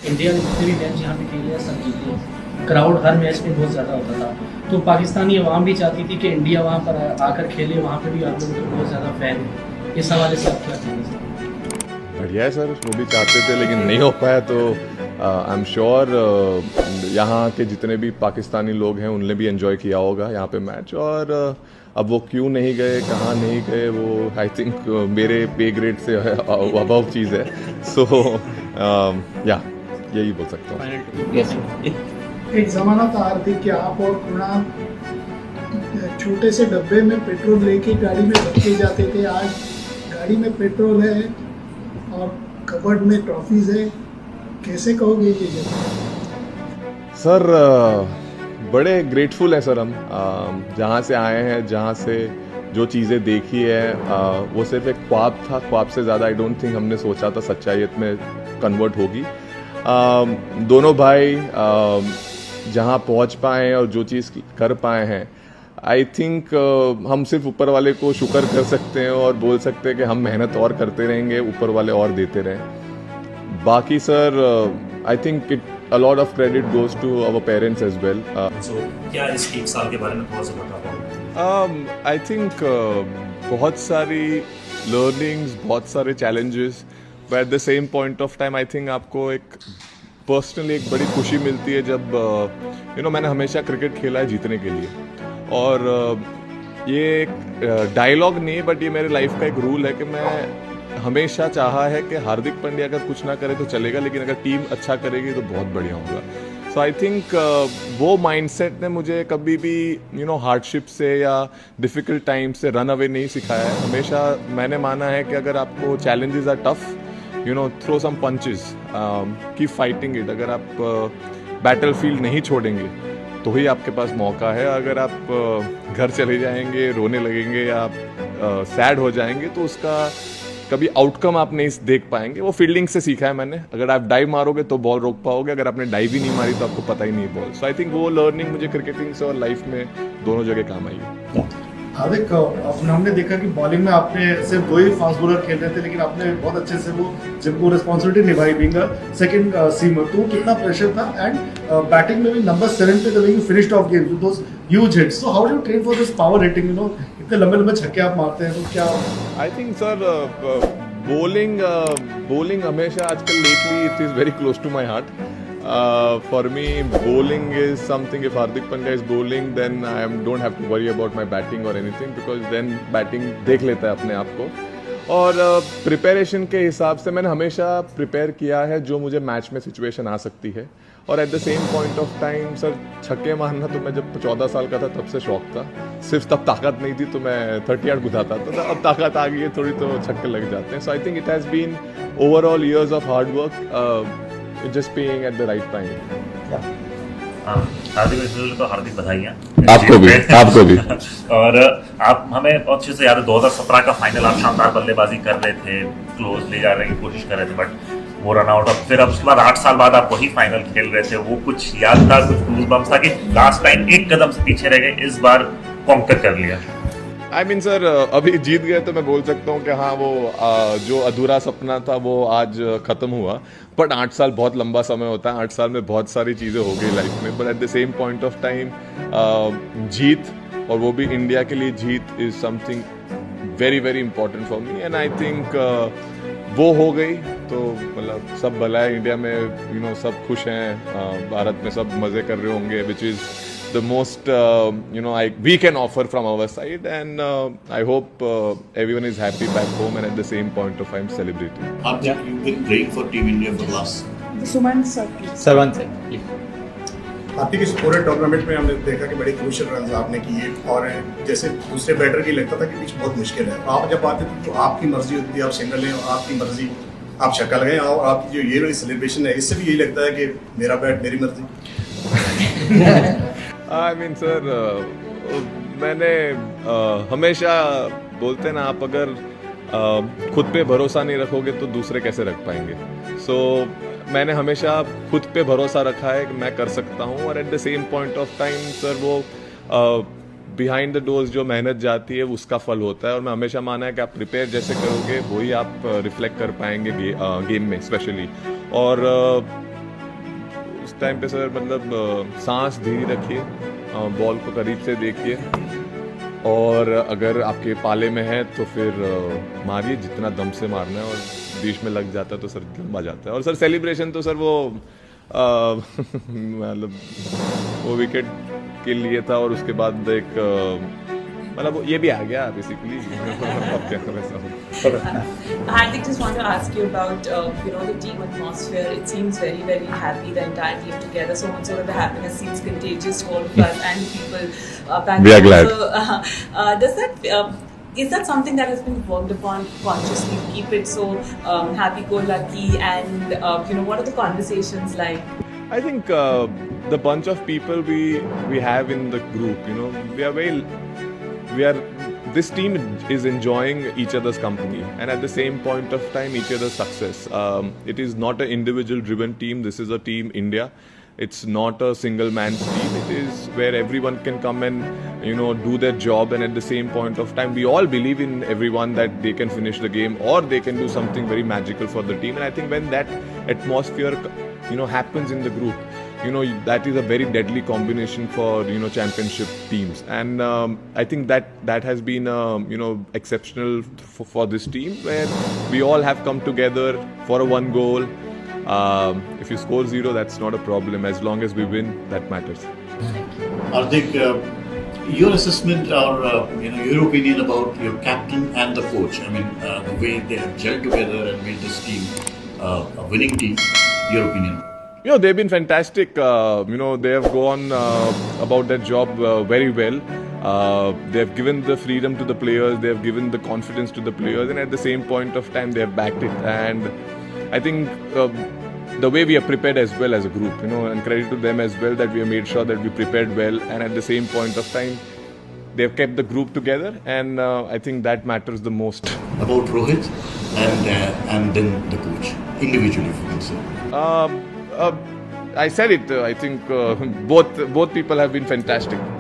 India के जितने भी मैच यहाँ पे खेले हैं सब जीते हैं। क्राउड हर मैच में बहुत ज़्यादा होता था, तो पाकिस्तानी अवाम भी चाहती थी कि इंडिया वहाँ पर आकर खेले, वहाँ पे भी आप लोगों के बहुत ज़्यादा फैन है। इस हवाले से आप क्या कहेंगे सर? बढ़िया है सर, वो भी चाहते थे लेकिन नहीं हो पाया, तो आई एम श्योर यहाँ के जितने भी पाकिस्तानी लोग हैं उनने भी एंजॉय किया होगा यहाँ पे मैच। और अब वो क्यों नहीं गए, कहाँ नहीं गए, वो आई थिंक मेरे पे ग्रेड से अबव चीज़ है। सो या यही बोल सकता हूँ। एक जमाना था हार्दिक कि आप और कुणाल छोटे से डब्बे में पेट्रोल लेके गाड़ी में भर के जाते थे। आज गाड़ी में पेट्रोल है और कबर्ड में ट्रॉफीज है, कैसे कहोगे ये जगह? सर बड़े ग्रेटफुल हैं सर हम, जहाँ से आए हैं, जहाँ से जो चीज़ें देखी है, वो सिर्फ एक ख्वाब था। ख्वाब से ज़्यादा आई डोंट थिंक हमने सोचा था सच्चाइयत में कन्वर्ट होगी। दोनों भाई जहाँ पहुँच पाए और जो चीज़ कर पाए हैं, आई थिंक हम सिर्फ ऊपर वाले को शुक्र कर सकते हैं और बोल सकते हैं कि हम मेहनत और करते रहेंगे, ऊपर वाले और देते रहें। बाकी sir I think a lot of credit goes to our parents as well. So, क्या इस 1 साल के बारे में थोड़ा सा बता पाओगे? I think बहुत सारी learnings, बहुत सारे challenges, but at the same point of time I think आपको एक पर्सनली एक बड़ी खुशी मिलती है जब मैंने हमेशा क्रिकेट खेला है जीतने के लिए। और ये एक डायलॉग नहीं बट ये मेरे लाइफ का एक रूल है कि मैं हमेशा चाहा है कि हार्दिक पांड्या अगर कुछ ना करे तो चलेगा, लेकिन अगर टीम अच्छा करेगी तो बहुत बढ़िया होगा। सो आई थिंक वो माइंडसेट ने मुझे कभी भी हार्डशिप से या डिफ़िकल्ट टाइम से रन अवे नहीं सिखाया है। हमेशा मैंने माना है कि अगर आपको challenges are tough, throw some punches, keep fighting it. अगर आप बैटल फील्ड नहीं छोड़ेंगे तो ही आपके पास मौका है। अगर आप घर चले जाएंगे, रोने लगेंगे या आप सैड हो जाएंगे तो उसका कभी आउटकम आप नहीं देख पाएंगे। वो फील्डिंग से सीखा है मैंने। अगर आप डाइव मारोगे तो बॉल रोक पाओगे, अगर आपने डाइव ही नहीं मारी तो आपको पता ही नहीं बॉल। सो आई थिंक वो लर्निंग मुझे क्रिकेटिंग से और लाइफ में दोनों जगह काम आई है। हार्दिक, हमने देखा कि बॉलिंग में आपने सिर्फ 2 ही फास्ट बॉलर खेल रहे थे, लेकिन आपने बहुत अच्छे से वो जब वो रिस्पॉन्सिबिलिटी निभाई बीइंग सेकंड सीमर, तो कितना प्रेशर था। एंड बैटिंग में भी नंबर 7 पे the way you finished off game with those huge hits, so how do you train for this power hitting? इतने लंबे लंबे छक्के आप मारते हैं, तो क्या? आई थिंक सर bowling हमेशा आजकल lately it is very close to my heart. For me bowling is something, if Hardik Pandya is bowling then I don't have to worry about my batting or anything, because then batting देख लेता है अपने आप को। और preparation के हिसाब से मैंने हमेशा प्रिपेयर किया है जो मुझे मैच में सिचुएशन आ सकती है। और eight the same point of time sir छक्के मारना तो मैं जब 14 साल का था तब से शौक था। सिर्फ तब ताकत नहीं थी तो मैं 30 बुझाता था, अब ताकत आ गई है थोड़ी तो छक्के लग जाते हैं। So I think it has been overall years of hard work, just paying at the right time. Hardik तो हार्दिक बधाइयाँ आपको भी और आप हमें बहुत अच्छे से याद है 2017 का फाइनल आप शानदार बल्लेबाजी कर रहे थे, क्लोज ले जाने की कोशिश कर रहे थे, बट वो रन आउट। और फिर अब उसके बाद 8 साल बाद आप वही फाइनल खेल रहे थे। वो कुछ याद था, कुछ गूज़बम्स था कि लास्ट टाइम एक कदम से पीछे रह गए, इस बार कॉन्कर कर लिया? आई मीन सर अभी जीत गए तो मैं बोल सकता हूँ कि हाँ वो जो अधूरा सपना था वो आज ख़त्म हुआ। बट 8 साल बहुत लंबा समय होता है, 8 साल में बहुत सारी चीज़ें हो गई लाइफ में। But at the same point of time जीत, और वो भी इंडिया के लिए जीत, is something very very important for me. And I think वो हो गई तो मतलब सब भला है इंडिया में, सब खुश हैं, भारत में सब मज़े कर रहे होंगे, which is the most we can offer from our side, and I hope everyone is happy back home and at the same point of time celebrating. Hardik, you've been praying for Team India for last. सुमन सरवंत से हार्दिक, इस पूरे tournament में हमने देखा कि बड़ी crucial run आपने किए, और जैसे दूसरे बैटर की लगता था कि पिच बहुत मुश्किल है। आप जब आते थे तो आपकी मर्जी होती थी, आप सिंगल लें, आपकी मर्जी, आप छक्का लगाएं, और आपकी जो ये वाली सेलिब्रेशन है इससे भी यही लगता है कि मेरा बैट मेरी मर्जी। आई मीन सर मैंने हमेशा बोलते हैं ना, आप अगर खुद पे भरोसा नहीं रखोगे तो दूसरे कैसे रख पाएंगे। सो मैंने हमेशा खुद पे भरोसा रखा है कि मैं कर सकता हूँ, और eight the same point of time sir वो बिहाइंड द डोर्स जो मेहनत जाती है उसका फल होता है। और मैं हमेशा माना है कि आप प्रिपेयर जैसे करोगे वही आप रिफ्लेक्ट कर पाएंगे गेम में स्पेशली। और उस टाइम पे सर मतलब सांस धीरे रखिए, बॉल को करीब से देखिए, और अगर आपके पाले में है तो फिर मारिए जितना दम से मारना है, और बीच में लग जाता है तो सर लंबा जाता है। और सर सेलिब्रेशन तो सर वो मतलब वो विकेट के लिए था, और उसके बाद एक मतलब ये भी आ गया basically. Hardik, just want to ask you about the team atmosphere. It seems very, very happy, the entire team together. So much so that the happiness seems contagious to all of us and people back We are home. glad. So, is that something that has been worked upon consciously to keep it so happy-go-lucky? And what are the conversations like? I think the bunch of people we have in the group, this team is enjoying each other's company, and at the same point of time each other's success. It is not an individual driven team. This is a team India. It's not a single man's team. It is where everyone can come and do their job, and at the same point of time we all believe in everyone that they can finish the game or they can do something very magical for the team. And I think when that atmosphere happens in the group, that is a very deadly combination for championship teams. And I think that has been exceptional for this team, where we all have come together for a one goal. If you score 0, that's not a problem. As long as we win, that matters. Hardik, your assessment or your opinion about your captain and the coach. I mean, the way they have gelled together and made this team a winning team. Your opinion? They've been fantastic. They have gone about their job very well. They have given the freedom to the players. They have given the confidence to the players, and at the same point of time, they have backed it. And I think the way we are prepared as well as a group, and credit to them as well, that we have made sure that we prepared well, and at the same point of time, they have kept the group together, and I think that matters the most. About Rohit and then the coach, individually, if you can say. I said it. I think both people have been fantastic.